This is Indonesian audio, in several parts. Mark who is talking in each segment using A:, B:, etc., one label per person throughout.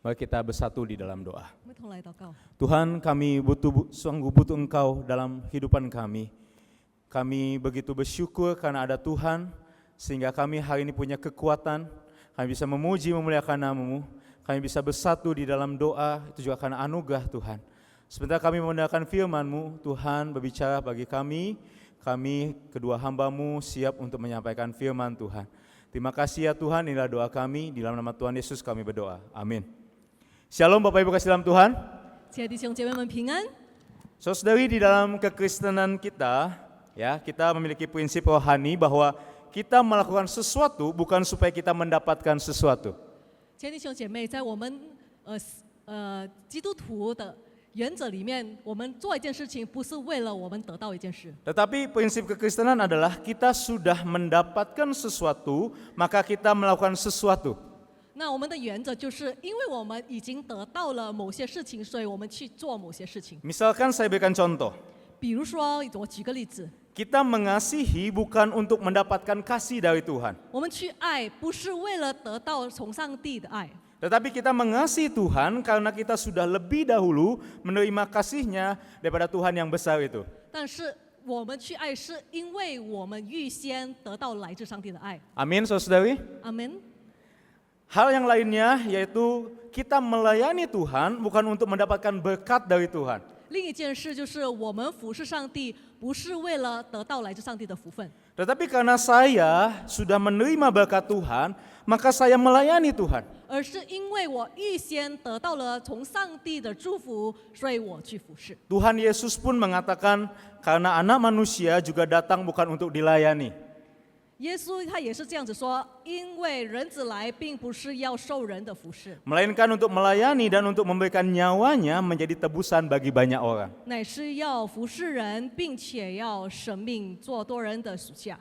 A: Mari kita bersatu di dalam doa.
B: 我们同来祷告。
A: Tuhan, kami sungguh butuh Engkau dalam kehidupan kami. Kami begitu bersyukur karena ada Tuhan, sehingga kami hari ini punya kekuatan, kami bisa memuji memuliakan nama-Mu, kami bisa bersatu di dalam doa, itu juga karena anugerah Tuhan. Sebentar kami mendengarkan firman-Mu, Tuhan berbicara bagi kami kedua hamba-Mu siap untuk menyampaikan firman Tuhan. Terima kasih ya Tuhan, inilah doa kami, di dalam nama Tuhan Yesus kami berdoa, amin. Shalom Bapak Ibu kasih dalam Tuhan.
B: 亲爱的弟兄姐妹们平安。
A: Saudari, di dalam kekristenan kita, ya, kita memiliki prinsip rohani bahwa kita melakukan sesuatu bukan supaya kita mendapatkan sesuatu.
B: 亲爱的弟兄姐妹，在我们基督徒的原则里面，我们做一件事情不是为了我们得到一件事，
A: Tetapi prinsip kekristenan adalah kita sudah mendapatkan sesuatu, maka kita melakukan sesuatu.
B: 那我们的原则就是因为我们已经得到了某些事情，所以我们去做某些事情。
A: Misalkan saya berikan contoh,
B: 比如说，我举个例子，
A: kita mengasihi bukan untuk mendapatkan kasih dari Tuhan.
B: 我们去爱不是为了得到从上帝的爱，
A: Tetapi kita mengasihi Tuhan karena kita sudah lebih dahulu menerima kasih-Nya daripada Tuhan yang besar itu.
B: 但是我们去爱是因为我们预先得到来自上帝的爱。
A: Amin, saudari.
B: 阿门。
A: Hal yang lainnya yaitu kita melayani Tuhan bukan untuk mendapatkan berkat dari Tuhan.
B: 另一件事就是我们服侍上帝，不是为了得到来自上帝的福分，
A: Tetapi karena saya sudah menerima berkat Tuhan, maka saya melayani Tuhan.
B: 而是因为我预先得到了从上帝的祝福，所以我去服侍。
A: Tuhan Yesus pun mengatakan karena anak manusia juga datang bukan untuk dilayani.
B: 耶稣他也是这样子说，因为人子来并不是要受人的服侍，
A: Melainkan untuk melayani dan untuk memberikan nyawanya menjadi tebusan bagi banyak orang.
B: 乃是要服侍人，并且要舍命做多人的属下。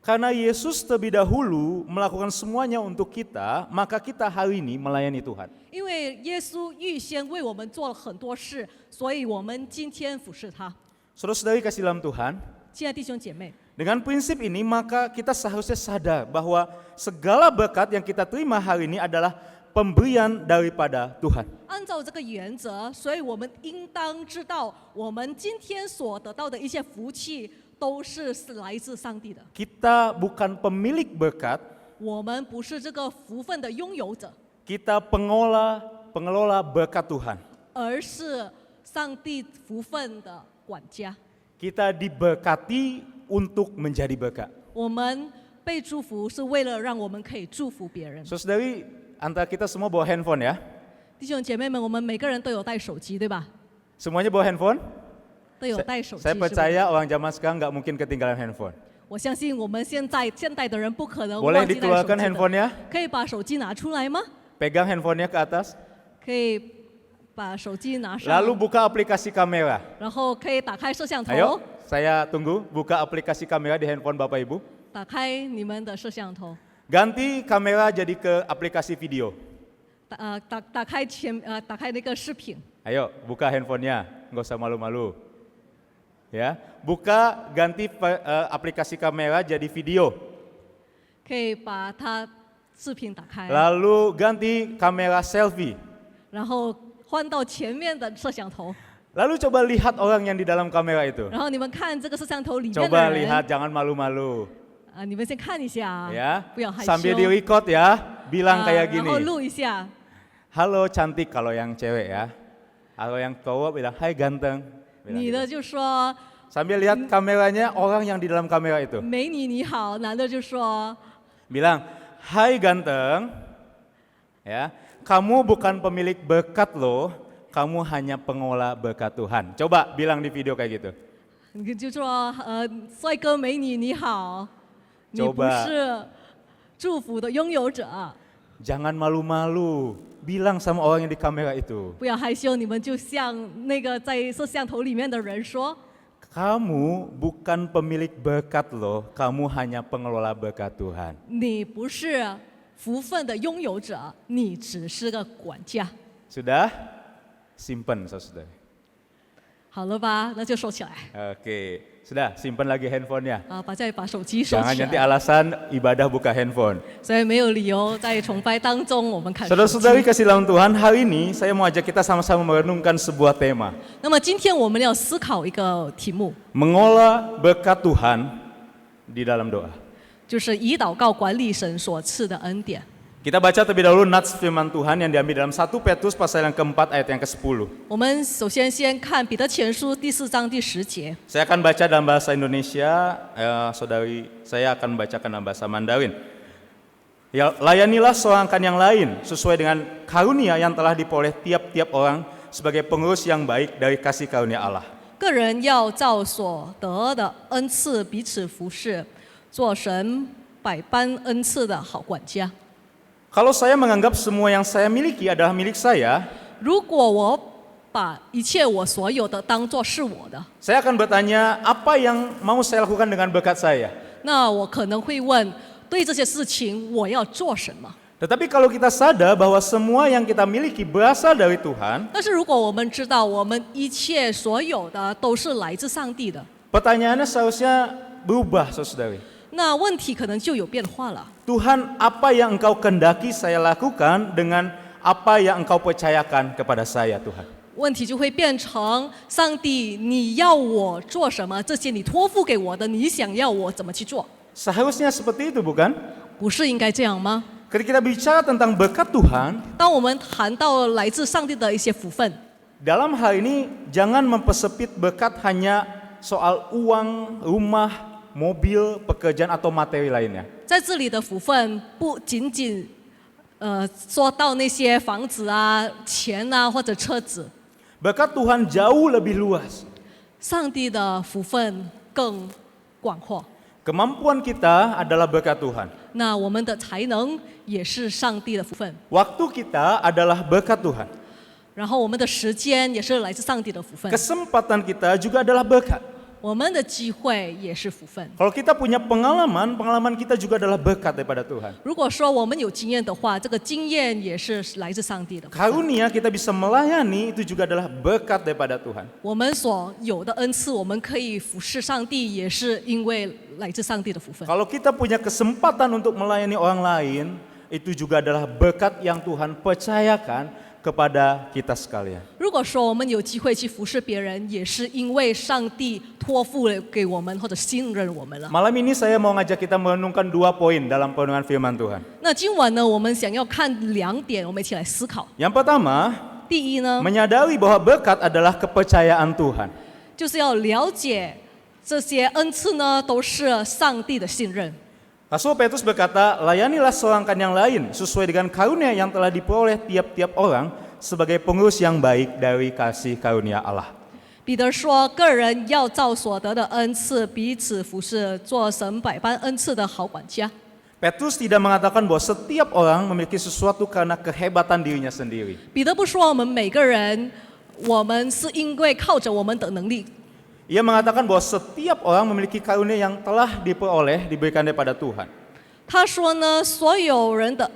A: Karena Yesus terlebih dahulu melakukan semuanya untuk kita, maka kita hari ini melayani Tuhan.
B: 因为耶稣预先为我们做了很多事，所以我们今天服侍他。
A: Saudara-saudari kasih dalam Tuhan,
B: 亲爱的弟兄姐妹，
A: dengan prinsip ini maka kita seharusnya sadar bahwa segala berkat yang kita terima hari ini adalah pemberian daripada Tuhan.
B: 按照这个原则，所以我们应当知道，我们今天所得到的一些福气，都是来自上帝的。
A: Kita bukan pemilik berkat,
B: 我们不是这个福分的拥有者，
A: kita pengelola berkat Tuhan.
B: 而是上帝福分的管家。
A: Kita diberkati untuk menjadi berkat.
B: 我们被祝福是为了让我们可以祝福别人。
A: Saudari, antara kita semua bawa handphone ya?
B: 弟兄姐妹们，我们每个人都有带手机，对吧？
A: Semuanya bawa handphone?
B: 都有带手机。
A: Saya
B: 是吧
A: percaya orang zaman sekarang nggak mungkin ketinggalan handphone.
B: 我相信我们现代的人不可能
A: Boleh
B: 忘记带手
A: dikeluarkan
B: 机的。
A: handphonenya?
B: 可以把手机拿出来吗？
A: Pegang handphonenya ke atas.
B: 可以把手机拿上。
A: Lalu buka aplikasi kamera.
B: 然后可以打开摄像头，
A: Ayo, saya tunggu. Buka aplikasi kamera di handphone Bapak Ibu.
B: 打开你们的摄像头，
A: Ganti kamera jadi ke aplikasi video.
B: 打开那个视频，
A: Ayo, buka handphonenya. Nggak usah malu-malu. Ya, buka ganti aplikasi kamera jadi video.
B: 可以把它视频打开，
A: Lalu ganti kamera selfie.
B: 然后换到前面的摄像头，
A: Lalu coba lihat orang yang di dalam kamera itu.
B: 然后你们看这个摄像头里面的
A: Coba
B: 人
A: lihat, jangan malu-malu.
B: 你们先看一下，
A: Ya,
B: 不要害羞，
A: sambil di record ya, bilang kayak
B: 然后
A: gini.
B: 录一下，
A: Halo cantik kalau yang cewek ya. Kalau yang cowok bilang, hai ganteng. Bilang
B: 女
A: gitu.
B: 的就说
A: Sambil lihat kameranya orang yang di dalam kamera itu.
B: 美女你好，男的就说
A: Bilang, hai ganteng. Ya, kamu bukan pemilik berkat loh. Kamu hanya pengolah berkat Tuhan. Coba bilang di video kayak gitu.
B: 你就说帅哥美女你好，你不
A: Coba
B: 是祝福的拥有者。
A: Jangan malu-malu. Bilang sama orang yang di kamera itu.
B: 不要害羞，你们就像那个在摄像头里面的人说，
A: Kamu bukan pemilik berkat loh. Kamu hanya pengelola berkat Tuhan.
B: 你不是福分的拥有者，你只是个管家。
A: Sudah? Simpen saudara.
B: 好了吧，那就收起来
A: Oke, sudah simpan lagi handphonenya.
B: 啊，把手机收
A: Jangan
B: 起
A: nanti
B: 来，
A: alasan ibadah buka handphone.
B: 所以没有理由在崇拜当中我们看手机。
A: Saudara-saudari kasih dalam Tuhan, hari ini saya mau ajak kita sama-sama merenungkan sebuah tema.
B: 那么今天我们要思考一个题目，
A: Mengolah berkat Tuhan di dalam doa.
B: 就是以祷告管理神所赐的恩典。
A: Kita baca terlebih dahulu nats firman Tuhan yang diambil dalam 1 Petrus pasal yang keempat ayat yang ke-10.
B: 我们首先看彼得前书第4章第10节，
A: Saya akan baca dalam bahasa Indonesia, saudari saya akan bacakan dalam bahasa Mandarin. Ya, layanilah seorang kan yang lain sesuai dengan karunia yang telah diperoleh tiap-tiap orang sebagai pengurus yang baik dari kasih karunia Allah.
B: 个人要照所得的恩赐彼此服侍，做神百般恩赐的好管家。
A: Kalau saya menganggap semua yang saya miliki adalah milik saya,
B: 如果我把一切我所有的当作是我的，
A: saya akan bertanya apa yang mau saya lakukan dengan berkat saya.
B: 那我可能会问，对这些事情我要做什么？
A: Tetapi kalau kita sadar bahwa semua yang kita miliki berasal dari Tuhan,
B: 但是如果我们知道我们一切所有的都是来自上帝的，
A: pertanyaannya seharusnya berubah, saudari.
B: 那问题可能就有变化了。
A: Tuhan, apa yang Engkau kehendaki saya lakukan dengan apa yang Engkau percayakan kepada saya, Tuhan?
B: 问题就会变成上帝，你要我做什么？这些你托付给我的，你想要我怎么去做？
A: Seharusnya seperti itu, bukan?
B: 不是应该这样吗？
A: Ketika kita bicara tentang berkat Tuhan,
B: 当我们谈到来自上帝的一些福分，
A: dalam hal ini jangan mempersempit berkat hanya soal uang, rumah, mobil, pekerjaan atau materi lainnya.
B: 在这里的福分不仅仅说到那些房子啊、钱啊或者车子，
A: Berkat Tuhan jauh lebih luas.
B: 上帝的福分更广阔。
A: Kemampuan kita adalah berkat Tuhan.
B: 那我们的才能也是上帝的福分，
A: Waktu kita adalah berkat Tuhan.
B: 然后我们的时间也是来自上帝的福分，
A: Kesempatan kita juga adalah berkat.
B: 我们的机会也是福分。
A: Kalau kita punya pengalaman, pengalaman kita juga adalah berkat daripada Tuhan.
B: 如果说我们有经验的话，这个经验也是来自上帝的福分。
A: Karunia kita bisa melayani itu juga adalah berkat daripada Tuhan.
B: 我们所有的恩赐，我们可以服侍上帝，也是因为来自上帝的福分。
A: Kalau kita punya kesempatan untuk melayani orang lain, itu juga adalah berkat yang Tuhan percayakan kepada kita sekalian.
B: 如果说我们有机会去服侍别人，也是因为上帝托付了给我们或者信任我们了。
A: Malam ini saya mau ngajak kita merenungkan 2 poin dalam perenungan firman Tuhan.
B: 那今晚呢，我们想要看2点，我们一起来思考。
A: Yang pertama,
B: 第一呢，
A: menyadari bahwa berkat adalah kepercayaan Tuhan.
B: 就是要了解这些恩赐呢，都是上帝的信任。
A: Rasul Petrus berkata, layanilah seorang kan yang lain sesuai dengan karunia yang telah diperoleh tiap-tiap orang sebagai pengurus yang baik dari kasih karunia Allah.
B: 彼得说：“个人要照所得的恩赐彼此服侍，做神百般恩赐的好管家。”
A: Petrus tidak mengatakan bahwa setiap orang memiliki sesuatu karena kehebatan dirinya sendiri.
B: 彼得不说我们每个人，我们是因为靠着我们的能力。
A: Ia mengatakan bahwa setiap orang memiliki karunia yang telah diperoleh, diberikan daripada Tuhan.
B: 他说呢，所有人的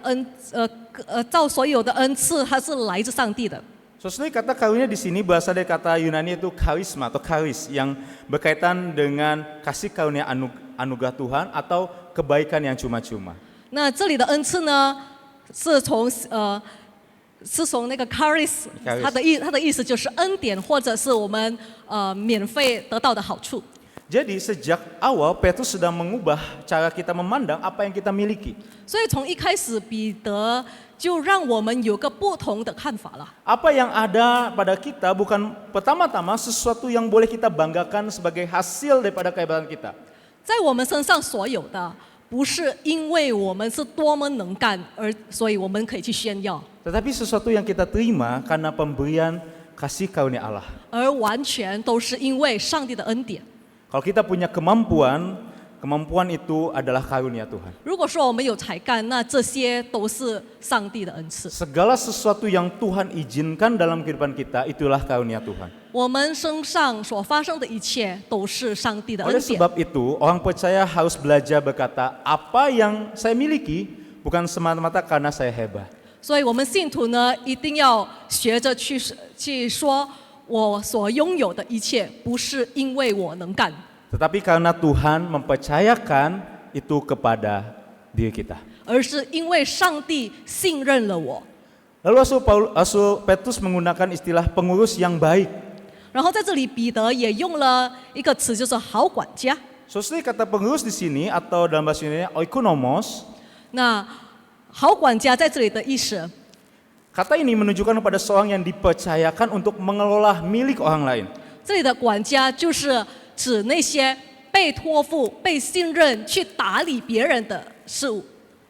B: 照所有的恩赐，它是来自上帝的。
A: Sesuai kata karunia di sini berasal dari kata Yunani itu karisma atau charis yang berkaitan dengan kasih karunia anugerah Tuhan atau kebaikan yang cuma-cuma.
B: 那这里的恩赐呢，是从那个 charis， 它的意思就是恩典，或者是我们免费得到的好处。
A: Jadi sejak awal Petrus sedang mengubah cara kita memandang apa yang kita miliki.
B: 所以从一开始，彼得就让我们有个不同的看法了。
A: Apa yang ada pada kita bukan pertama-tama sesuatu yang boleh kita banggakan sebagai hasil daripada kehebatan kita.
B: 在我们身上所有的，不是因为我们是多么能干，所以我们可以去炫耀，
A: Tetapi sesuatu yang kita terima karena pemberian kasih karunia Allah.
B: 而完全都是因为上帝的恩典。
A: Kalau kita punya kemampuan, kemampuan itu adalah karunia Tuhan.
B: 如果说我们有才干，那这些都是上帝的恩赐。
A: Segala sesuatu yang Tuhan izinkan dalam kehidupan kita itulah karunia Tuhan.
B: 我们身上所发生的一切都是上帝的恩
A: Oleh
B: 典。
A: sebab itu, orang percaya harus belajar berkata, apa yang saya miliki bukan semata-mata karena saya hebat.
B: 所以我们信徒呢，一定要学着去说，我所拥有的一切不是因为我能干，
A: tetapi karena Tuhan mempercayakan itu kepada diri kita.
B: 而是因为上帝信任了我。
A: Lalu Rasul Petrus menggunakan istilah pengurus yang baik.
B: 然后在这里，彼得也用了一个词，就是好管家。
A: Saudara, kata pengurus di sini atau dalam bahasa Indonesia oikonomos,
B: 那好管家在这里的意思，
A: kata ini menunjukkan kepada seorang yang dipercayakan untuk mengelola milik orang lain.
B: 这里的管家就是指那些被托付、被信任去打理别人的事物。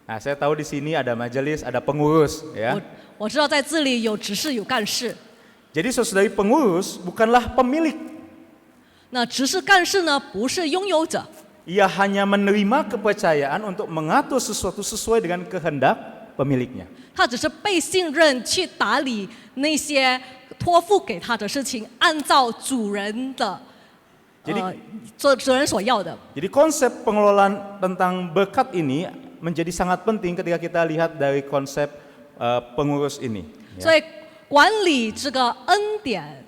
A: Nah, saya tahu di sini ada majelis, ada pengurus, ya.
B: 我知道在这里有执事、有干事。
A: Jadi saudari pengurus bukanlah pemilik.
B: 那执事、干事呢，不是拥有者，
A: Ia hanya menerima kepercayaan untuk mengatur sesuatu sesuai dengan kehendak pemiliknya.
B: 他只是被信任去打理那些托付给他的事情，按照主人的主人所要的。
A: Jadi konsep pengelolaan tentang berkat ini menjadi sangat penting ketika kita lihat dari konsep pengurus ini.
B: 所以管理这个恩典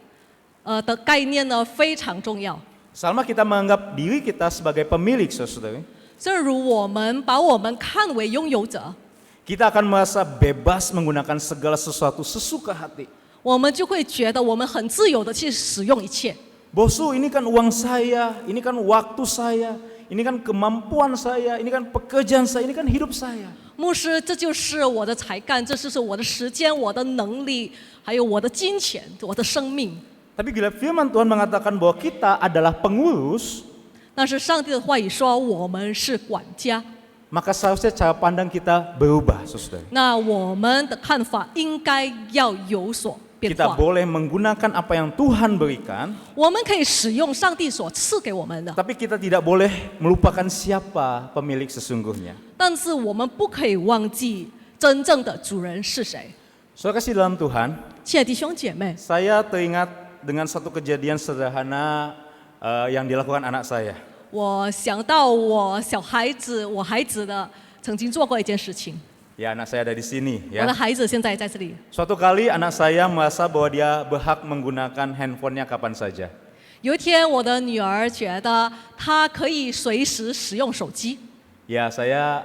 B: 的概念呢非常重要。
A: Selama kita menganggap diri kita sebagai pemilik, saudara,
B: 正如我们把我们看为拥有者，
A: kita akan merasa bebas menggunakan segala sesuatu sesuka hati.
B: 我们就会觉得我们很自由的去使用一切。
A: Bosu, ini kan uang saya, ini kan waktu saya, ini kan kemampuan saya, ini kan pekerjaan saya, ini kan hidup saya.
B: 牧师，这就是我的才干，这就是我的时间、我的能力，还有我的金钱、我的生命。
A: Tapi bila firman Tuhan mengatakan bahwa kita adalah pengurus,
B: 但是上帝的话语说我们是管家，
A: maka seharusnya cara pandang kita berubah, saudara.
B: 那我们的看法应该要有所变
A: Kita
B: 化。
A: boleh menggunakan apa yang Tuhan berikan,
B: 我们可以使用上帝所赐给我们的，
A: tapi kita tidak boleh melupakan siapa pemilik sesungguhnya.
B: 但是我们不可以忘记真正的主人是谁。
A: Saudara kasih dalam Tuhan,
B: 亲爱的弟兄姐妹，
A: saya teringat dengan satu kejadian sederhana yang dilakukan anak saya.
B: 我想到我孩子的曾经做过一件事情。
A: Ya, anak saya ada di sini.
B: 我的
A: Ya.
B: 孩子现在在这里。
A: Suatu kali anak saya merasa bahwa dia berhak menggunakan handphonenya kapan saja.
B: 有一天，我的女儿觉得她可以随时使用手机。
A: Ya, saya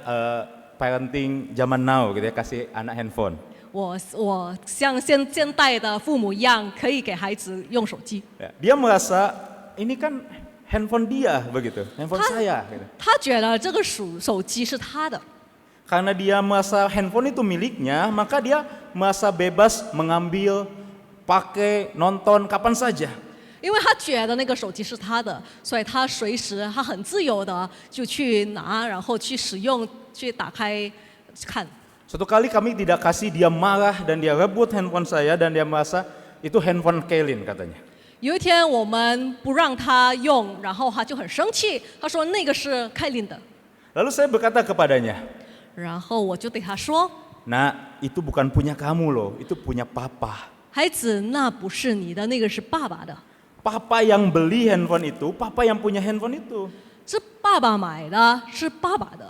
A: parenting zaman now gitu ya, kasih anak handphone.
B: 我像现代的父母一样，可以给孩子用手机。
A: Ya, dia merasa ini kan handphone dia begitu, handphone saya. Gitu.
B: 他觉得这个手机是他的，
A: Karena dia merasa handphone itu miliknya, maka dia merasa bebas mengambil, pakai, nonton kapan saja.
B: 因为他觉得那个手机是他的，所以他随时他很自由的就去拿，然后去使用，去打开看。
A: Suatu kali kami tidak kasih, dia marah dan dia rebut handphone saya dan dia merasa itu handphone Kailin katanya.
B: 有一天我们不让他用，然后他就很生气，他说那个是凯琳的。
A: Lalu saya berkata kepadanya,
B: 然后我就对他说
A: "Nak, itu bukan punya kamu loh, itu punya papa.
B: 孩子，那不是你的，那个是爸爸的，
A: Papa yang beli handphone itu, papa yang punya handphone itu.
B: 是爸爸买的，是爸爸的。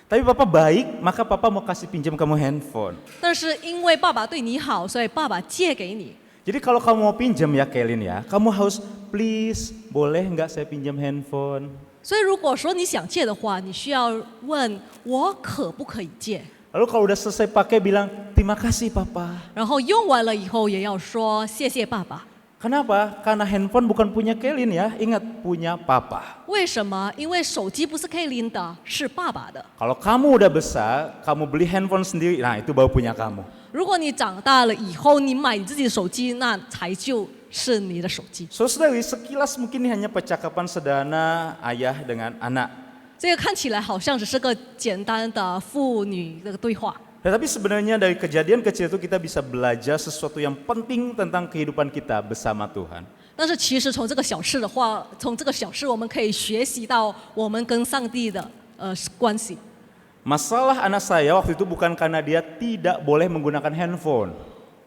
A: Tapi papa baik, maka papa mau kasih pinjam kamu handphone.
B: 但是因为爸爸对你好，所以爸爸借给你。
A: Jadi kalau kamu mau pinjam ya Kailin ya, kamu harus please, boleh nggak saya pinjam handphone?"
B: 所以如果说你想借的话，你需要问我可不可以借，
A: Lalu kalau udah selesai pakai bilang, "Terima kasih papa."
B: 然后用完了以后也要说谢谢爸爸。
A: Kenapa? Karena handphone bukan punya Kailin ya, ingat punya papa.
B: 为什么？因为手机不是 K 琳的，是爸爸的。
A: Kalau kamu udah besar, kamu beli handphone sendiri, nah itu baru punya kamu.
B: 如果你长大了以后，你买你自己的手机，那才就是你的手机。
A: Saudari, sekilas mungkin ini hanya percakapan sederhana ayah dengan anak.
B: 这个看起来好像只是个简单的父女的对话，
A: Tetapi sebenarnya dari kejadian kecil itu kita bisa belajar sesuatu yang penting tentang kehidupan kita bersama Tuhan.
B: 但是其实从这个小事的话，从这个小事我们可以学习到我们跟上帝的关系。
A: Masalah anak saya waktu itu bukan karena dia tidak boleh menggunakan handphone.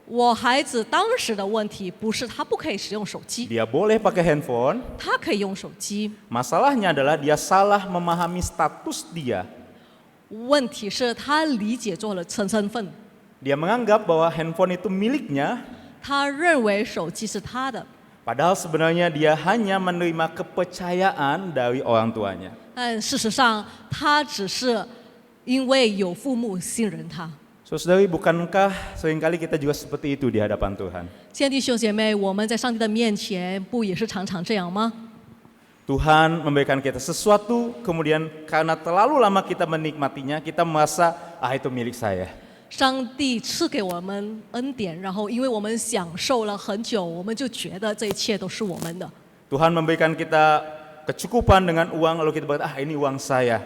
B: 我孩子当时的问题不是他不可以使用手机，
A: Dia boleh pakai handphone.
B: 他可以用手机。
A: Masalahnya adalah dia salah memahami status dia.
B: 问题是他理解错了身份，
A: Dia menganggap bahwa handphone itu miliknya,
B: 他认为手机是他的，
A: Padahal sebenarnya dia hanya menerima kepercayaan dari orang tuanya.
B: 但事实上，他只是因为有父母信任他。
A: Saudari, bukankah seringkali kita juga seperti itu di hadapan Tuhan?
B: 亲爱的弟兄姐妹，我们在上帝的面前，不也是常常这样吗？
A: Tuhan memberikan kita sesuatu, kemudian karena terlalu lama kita menikmatinya, kita merasa, itu milik saya.
B: 上帝赐给我们恩典，然后因为我们享受了很久，我们就觉得这一切都是我们的。
A: Tuhan memberikan kita kecukupan dengan uang, lalu kita berkata, ini uang saya.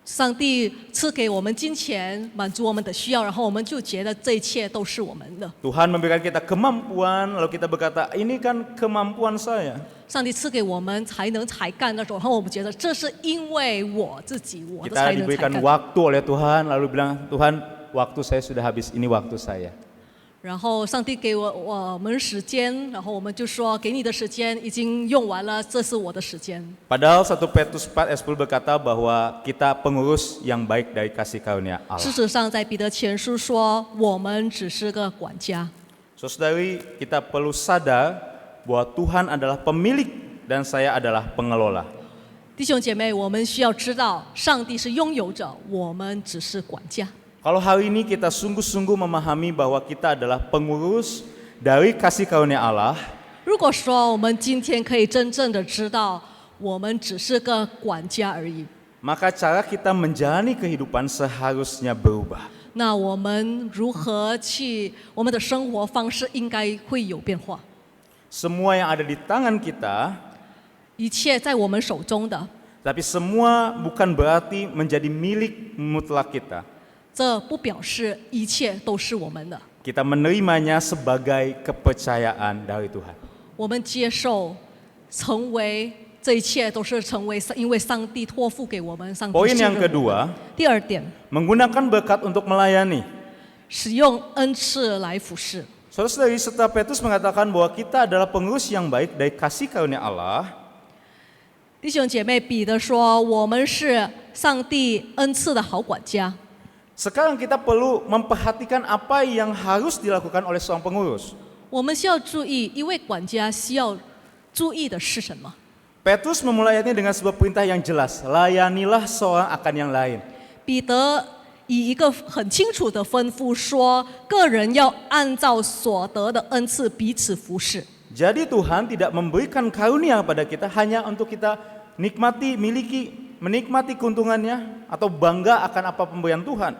B: 上帝赐给我们金钱，满足我们的需要，然后我们就觉得这一切都是我们的。
A: Tuhan memberikan kita kemampuan, lalu kita berkata, ini kan kemampuan saya.
B: 上帝赐给我们才能才干那种，然后我们觉得这是因为我自己我的
A: Kita
B: 才能才
A: diberikan
B: 干。
A: waktu oleh Tuhan, lalu bilang, Tuhan, waktu saya sudah habis, ini waktu saya.
B: 然后上帝给我们时间，然后我们就说给你的时间已经用完了，这是我的时间。
A: Padahal 1 Petrus 4 ayat 10 berkata bahwa kita pengurus yang baik dari kasih karunia
B: 事
A: Allah.
B: 实上，在彼得前书说，我们只是个管家。
A: Saudari, kita perlu sadar bahwa Tuhan adalah pemilik dan saya adalah pengelola.
B: 弟兄姐妹，我们需要知道，上帝是拥有者，我们只是管家。
A: Kalau hari ini kita sungguh-sungguh memahami bahwa kita adalah pengurus dari kasih karunia Allah,
B: 如果说我们今天可以真正的知道，我们只是个管家而已，
A: maka cara kita menjalani kehidupan seharusnya berubah.
B: 那我们如何去，我们的生活方式应该会有变化。
A: Semua yang ada di tangan kita,
B: 一切在我们手中的，
A: tapi semua bukan berarti menjadi milik mutlak kita.
B: 这不表示一切都是我们的。
A: Kita menerimanya sebagai kepercayaan dari Tuhan.
B: 我们接受，成为这一切都是成为因为上帝托付给我们，上帝
A: Poin
B: 信
A: yang
B: 任我们。
A: kedua,
B: 第二点，
A: menggunakan berkat untuk melayani.
B: 使用恩赐来服侍。
A: Saudara-saudari, setelah Petrus mengatakan bahwa kita adalah pengurus yang baik dari kasih karunia Allah,
B: 弟兄姐妹，彼得说，我们是上帝恩赐的好管家。
A: sekarang kita perlu memperhatikan apa yang harus dilakukan oleh seorang pengurus.
B: 我们需要注意，一位管家需要注意的是什么？
A: Petrus memulai ayatnya dengan sebuah perintah yang jelas, layanilah seorang akan yang lain.
B: 彼得以一个很清楚的吩咐说，个人要按照所得的恩赐彼此服侍。
A: Jadi Tuhan tidak memberikan karunia pada kita hanya untuk kita nikmati, miliki, menikmati keuntungannya atau bangga akan apa pemberian Tuhan.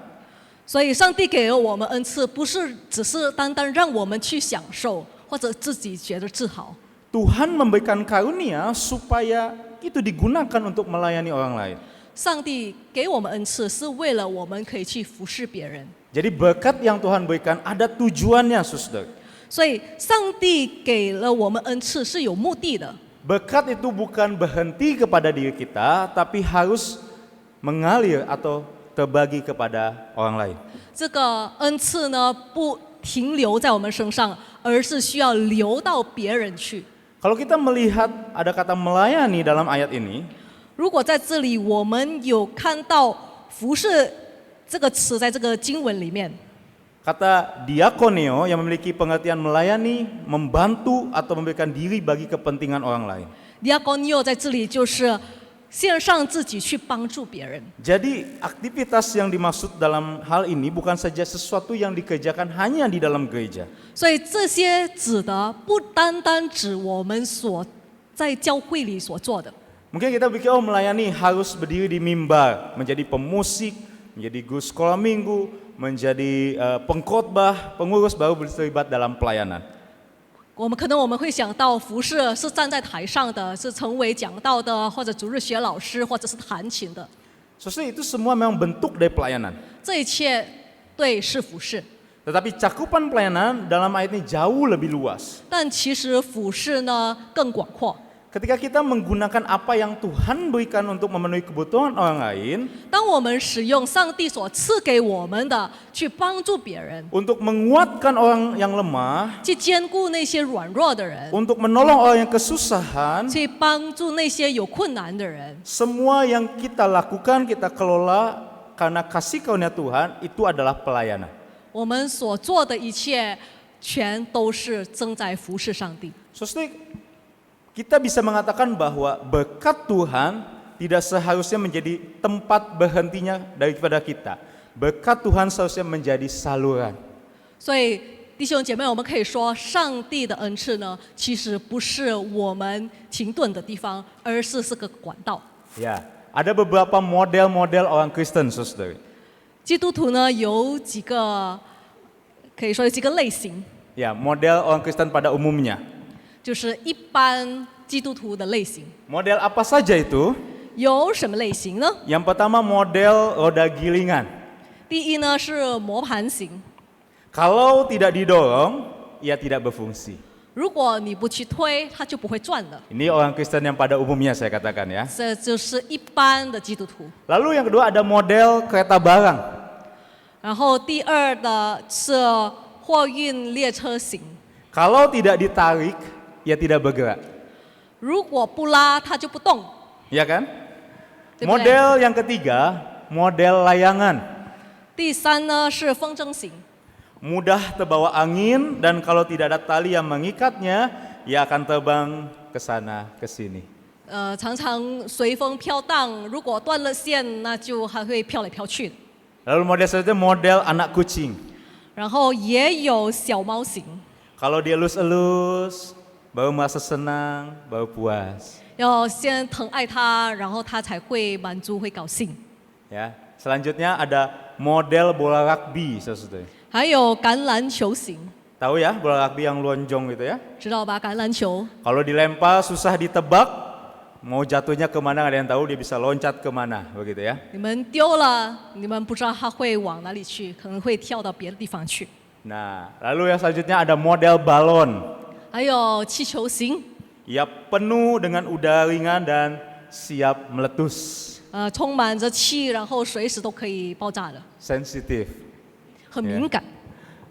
B: 所以，上帝给了我们恩赐，不是只是单单让我们去享受，或者自己觉得自豪。
A: Tuhan memberikan karunia supaya itu digunakan untuk melayani orang lain.
B: 上帝给我们恩赐，是为了我们可以去服侍别人。
A: Jadi berkat yang Tuhan berikan ada tujuannya, saudara.
B: 所以，上帝给了我们恩赐是有目的的。
A: Berkat itu bukan berhenti kepada diri kita, tapi harus mengalir atau terbagi kepada orang lain.
B: 这个恩赐呢，不停留在我们身上，而是需要流到别人去。
A: Kalau kita melihat ada kata melayani dalam ayat ini,
B: 如果在这里我们有看到服侍这个词在这个经文里面，
A: kata diakoneo yang memiliki pengertian melayani, membantu atau memberikan diri bagi kepentingan orang lain.
B: diakonio 在这里就是献上自己去帮助别人。
A: Jadi aktivitas yang dimaksud dalam hal ini bukan saja sesuatu yang dikerjakan hanya di dalam gereja.
B: 所以这些指的不单单指我们所在教会里所做的。
A: Mungkin kita pikir melayani harus berdiri di mimbar, menjadi pemusik, menjadi guru sekolah minggu, menjadi pengkhotbah, pengurus baru terlibat dalam pelayanan.
B: 我们会想到服侍是站在台上的，是成为讲道的，或者主日学老师，或者是弹琴的。
A: Saudara, itu semua memang bentuk dari pelayanan.
B: 这一切对是服侍，
A: Tetapi cakupan pelayanan dalam ayat ini jauh lebih luas.
B: 但其实服侍呢更广阔。
A: Ketika kita menggunakan apa yang Tuhan berikan untuk memenuhi kebutuhan orang lain,
B: 当我们使用上帝所赐给我们的去帮助别人，
A: untuk menguatkan orang yang lemah,
B: 去兼顾那些软弱的人，
A: untuk menolong orang yang kesusahan,
B: 去帮助那些有困难的人，
A: semua yang kita lakukan, kita kelola karena kasih karunia Tuhan, itu adalah pelayanan.
B: 我们所做的一切，全都是正在服侍上帝。
A: Saudara, kita bisa mengatakan bahwa berkat Tuhan tidak seharusnya menjadi tempat berhentinya daripada kita. Berkat Tuhan seharusnya menjadi saluran.
B: 所以弟兄姐妹，我们可以说，上帝的恩赐呢，其实不是我们停顿的地方，而是个管道。
A: Ya, ada beberapa model-model orang Kristen, saudara.
B: 基督徒呢有几个，可以说有几个类型，
A: Ya, model orang Kristen pada umumnya.
B: 就是一般基督徒的类型。
A: Model apa saja itu?
B: 有什么类型呢？
A: Yang pertama model roda gilingan.
B: 第一呢是磨盘型，
A: Kalau tidak didorong, ia tidak berfungsi.
B: 如果你不去推，它就不会转的。
A: Ini orang Kristen yang pada umumnya saya katakan ya.
B: 这就是一般的基督徒。
A: Lalu yang kedua ada model kereta barang.
B: 然后第二的是货运列车型，
A: Kalau tidak ditarik, ia tidak bergerak.
B: 如果不拉它就不动，
A: Ya kan?
B: 对不对？
A: Model yang ketiga, model layangan.
B: 第三呢是风筝型，
A: Mudah terbawa angin dan kalau tidak ada tali yang mengikatnya, ia akan terbang ke sana ke sini.
B: 常常随风飘荡，如果断了线，那就还会飘来飘去的。
A: Lalu model selanjutnya model anak kucing.
B: 然后也有小猫型，
A: Kalau dia elus-elus, baru merasa senang, baru puas.
B: 要先疼爱它，然后它才会满足，会高兴。
A: Ya. Selanjutnya ada model bola rugby, saudara.
B: 还有橄榄球型，
A: Tahu ya bola rugby yang lonjong gitu ya?
B: 知道吧？橄榄球，
A: Kalau dilempar susah ditebak, mau jatuhnya kemana nggak ada yang tahu, dia bisa loncat kemana, begitu ya?
B: 你们丢了，你们不知道它会往哪里去，可能会跳到别的地方去。
A: Nah, lalu yang selanjutnya ada model balon.
B: 还有气球型，
A: Ia penuh dengan udara ringan dan siap meletus.
B: 充满着气，然后随时都可以爆炸的，
A: Sensitif.
B: 很敏感。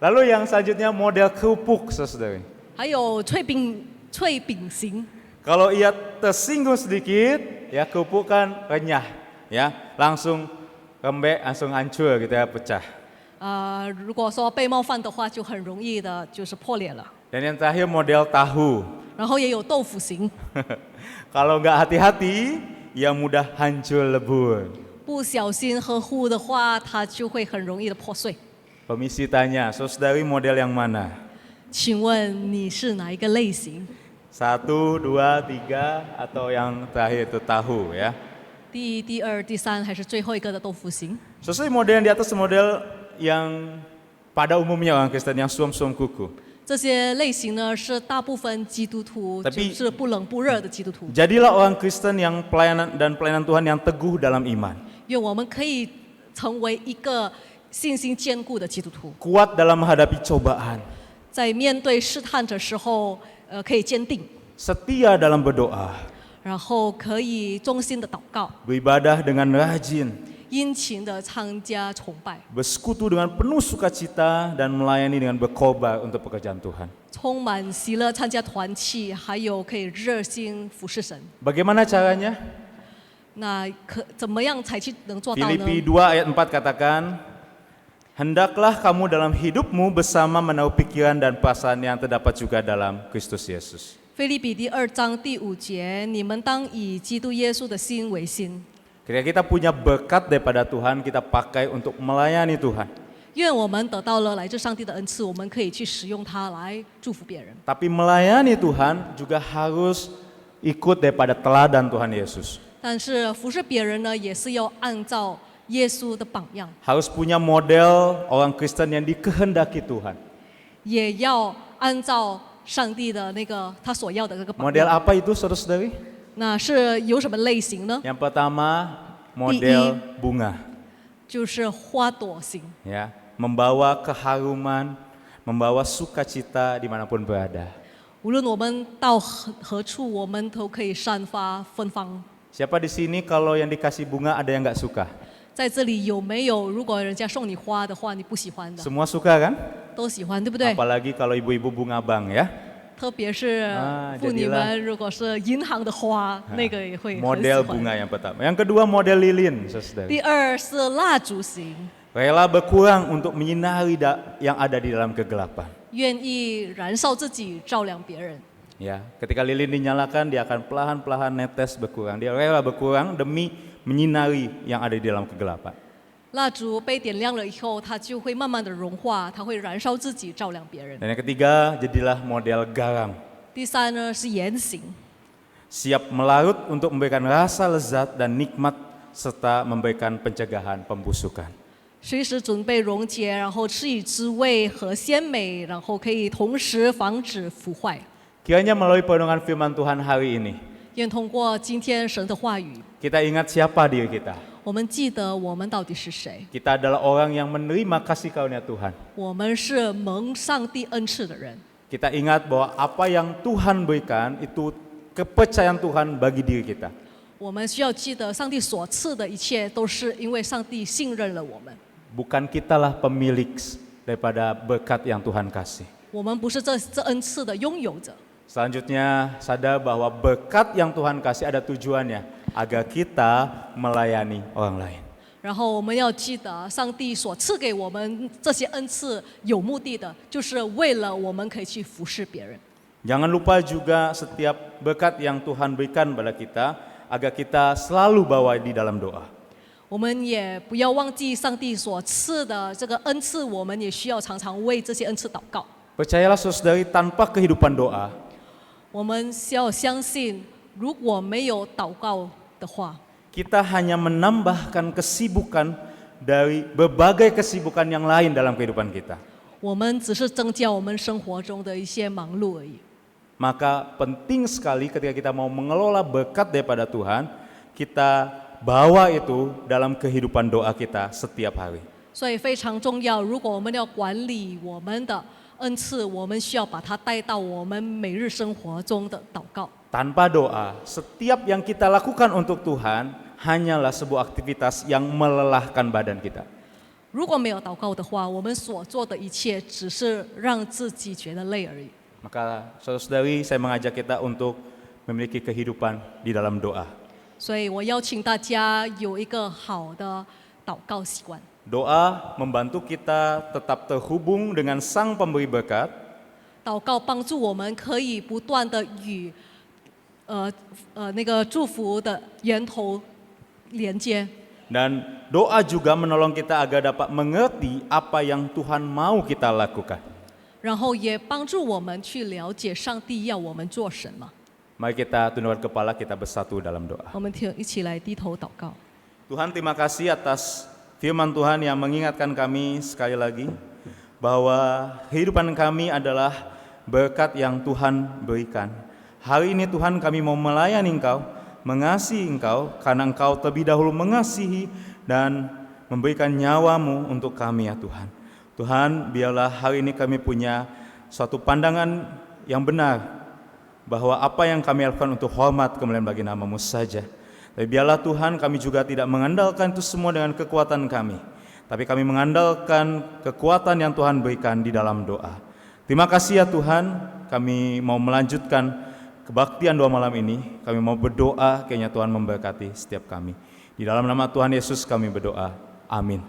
A: Lalu yang selanjutnya model kerupuk, saudara.
B: 还有脆饼型，
A: Kalau ia tersinggung sedikit, ya kerupuk kan renyah, ya langsung lembek, langsung hancur gitu ya, pecah.
B: 如果说被冒犯的话，就很容易的就是破裂了。
A: Dan yang terakhir model tahu.
B: 然后也有豆腐型，
A: Kalau nggak hati-hati, ia mudah hancur lebur.
B: 不小心呵护的话，它就会很容易的破碎。
A: Pemisi tanya, saudari model yang mana?
B: 请问你是哪一个类型？
A: 1, 2, 3, atau yang terakhir itu tahu ya.
B: 第一、第二、第三还是最后一个的豆腐型？
A: Sesuai model yang di atas model yang pada umumnya orang Kristen yang suam-suam kuku.
B: 这些类型呢，是大部分基督徒
A: Tapi-
B: 就是不冷不热的基督徒。
A: Jadilah orang Kristen yang pelayanan Tuhan yang teguh dalam iman.
B: 愿我们可以成为一个信心坚固的基督徒，
A: Kuat dalam menghadapi cobaan.
B: 在面对试探的时候，可以坚定，
A: Setia dalam berdoa.
B: 然后可以忠心的祷告，
A: Beribadah dengan rajin.
B: 殷勤的参加崇拜，
A: Bersekutu dengan penuh sukacita dan melayani dengan berkorban untuk pekerjaan Tuhan.
B: 充满喜乐，参加团契，还有可以热心服侍神。
A: Bagaimana caranya?
B: 那怎么样才去能做到呢？
A: Filipi 2 ayat 4 katakan, hendaklah kamu dalam hidupmu bersama menaruh pikiran dan perasaan yang terdapat juga dalam Kristus Yesus.
B: 腓立比第2章第5节，你们当以基督耶稣的心为心。
A: Ketika kita punya berkat daripada Tuhan, kita pakai untuk melayani Tuhan.
B: 愿我们得到了来自上帝的恩赐，我们可以去使用它来祝福别人。
A: Tapi melayani Tuhan juga harus ikut daripada teladan Tuhan Yesus.
B: 但是服侍别人呢，也是要按照耶稣的榜样，
A: Harus punya model orang Kristen yang dikehendaki Tuhan.
B: 也要按照上帝的那个他所要的那个榜
A: Model
B: 样。
A: apa itu saudara-saudari?
B: 那是有什么类型呢？
A: Yang pertama, model bunga.
B: 就是花朵型，
A: Ya, membawa keharuman, membawa sukacita dimanapun berada.
B: 无论我们到何处，我们都可以散发芬芳。
A: Siapa di sini kalau yang dikasih bunga ada yang nggak suka?
B: 在这里有没有，如果人家送你花的话，你不喜欢的？
A: Semua suka kan?
B: 都喜欢，对不对？
A: Apalagi kalau ibu-ibu bunga bank ya.
B: 特别是妇女
A: jadilah
B: 们，如果是银行的花，那个也会很喜
A: Model
B: 欢。
A: bunga yang pertama. Yang kedua model lilin, saudara.
B: 第二是蜡烛型，
A: Rela berkurang untuk menyinari yang ada di dalam kegelapan.
B: 愿意燃烧自己，照亮别人。
A: Ya, ketika lilin dinyalakan, dia akan perlahan-perlahan netes berkurang. Dia rela berkurang demi menyinari yang ada di dalam kegelapan.
B: 蜡烛被点亮了以后，它就会慢慢的融化，它会燃烧自己，照亮别人。
A: Dan yang ketiga, jadilah model garam.
B: 第三呢是言行，
A: Siap melarut untuk memberikan rasa lezat dan nikmat serta memberikan pencegahan pembusukan.
B: 随时准备溶解，然后吃以滋味和鲜美，然后可以同时防止腐坏。
A: Kiranya melalui perenungan firman Tuhan hari ini,
B: 愿通过今天神的话语，
A: kita ingat siapa diri kita.
B: 我们记得我们到底是谁。
A: Kita adalah orang yang menerima kasih karunia Tuhan.
B: 我们是蒙上帝恩赐的人。
A: Kita ingat bahwa apa yang Tuhan berikan itu kepercayaan Tuhan bagi diri kita.
B: 我们需要记得，上帝所赐的一切都是因为上帝信任了我们。
A: Bukan kitalah pemilik daripada berkat yang Tuhan kasih.
B: 我们不是这恩赐的拥有者。
A: Selanjutnya sadar bahwa berkat yang Tuhan kasih ada tujuannya agar kita melayani orang lain.
B: 然后我们要记得，上帝所赐给我们这些恩赐有目的的，就是为了我们可以去服侍别人。
A: Jangan lupa juga setiap berkat yang Tuhan berikan pada kita agar kita selalu bawa di dalam doa.
B: 我们也不要忘记上帝所赐的这个恩赐，我们也需要常常为这些恩赐祷告。
A: Percayalah saudari, tanpa kehidupan doa,
B: 我们需要相信，如果没有祷告的话，
A: kita hanya menambahkan kesibukan dari berbagai kesibukan yang lain dalam kehidupan kita.
B: 我们只是增加我们生活中的一些忙碌而已。
A: Maka penting sekali ketika kita mau mengelola berkat daripada Tuhan, kita bawa itu dalam kehidupan doa kita setiap hari.
B: 所以非常重要，如果我们要管理我们的恩赐，我们需要把它带到我们每日生活中的祷告。
A: Tanpa doa, setiap yang kita lakukan untuk Tuhan hanyalah sebuah aktivitas yang melelahkan badan kita.
B: 如果没有祷告的话，我们所做的一切只是让自己觉得累而已。
A: Maka saudara-saudari, saya mengajak kita untuk memiliki kehidupan di dalam doa.
B: 所以我邀请大家有一个好的祷告习惯。
A: Doa membantu kita tetap terhubung dengan Sang Pemberi berkat.
B: 祷告帮助我们可以不断的与那个祝福的源头连接。
A: Dan doa juga menolong kita agar dapat mengerti apa yang Tuhan mau kita lakukan.
B: 然后也帮助我们去了解上帝要我们做什么。
A: Mari kita tundukkan kepala, kita bersatu dalam doa.
B: 我们一起来低头祷告。
A: Tuhan, terima kasih atas firman Tuhan yang mengingatkan kami sekali lagi bahwa kehidupan kami adalah berkat yang Tuhan berikan. Hari ini Tuhan, kami mau melayani Engkau, mengasihi Engkau karena Engkau terlebih dahulu mengasihi dan memberikan nyawamu untuk kami, ya Tuhan. Tuhan, biarlah hari ini kami punya suatu pandangan yang benar bahwa apa yang kami lakukan untuk hormat kemuliaan bagi nama-Mu saja. Tapi biarlah Tuhan, kami juga tidak mengandalkan itu semua dengan kekuatan kami, tapi kami mengandalkan kekuatan yang Tuhan berikan di dalam doa. Terima kasih ya Tuhan, kami mau melanjutkan kebaktian doa malam ini. Kami mau berdoa, kiranya Tuhan memberkati setiap kami. Di dalam nama Tuhan Yesus kami berdoa. Amin.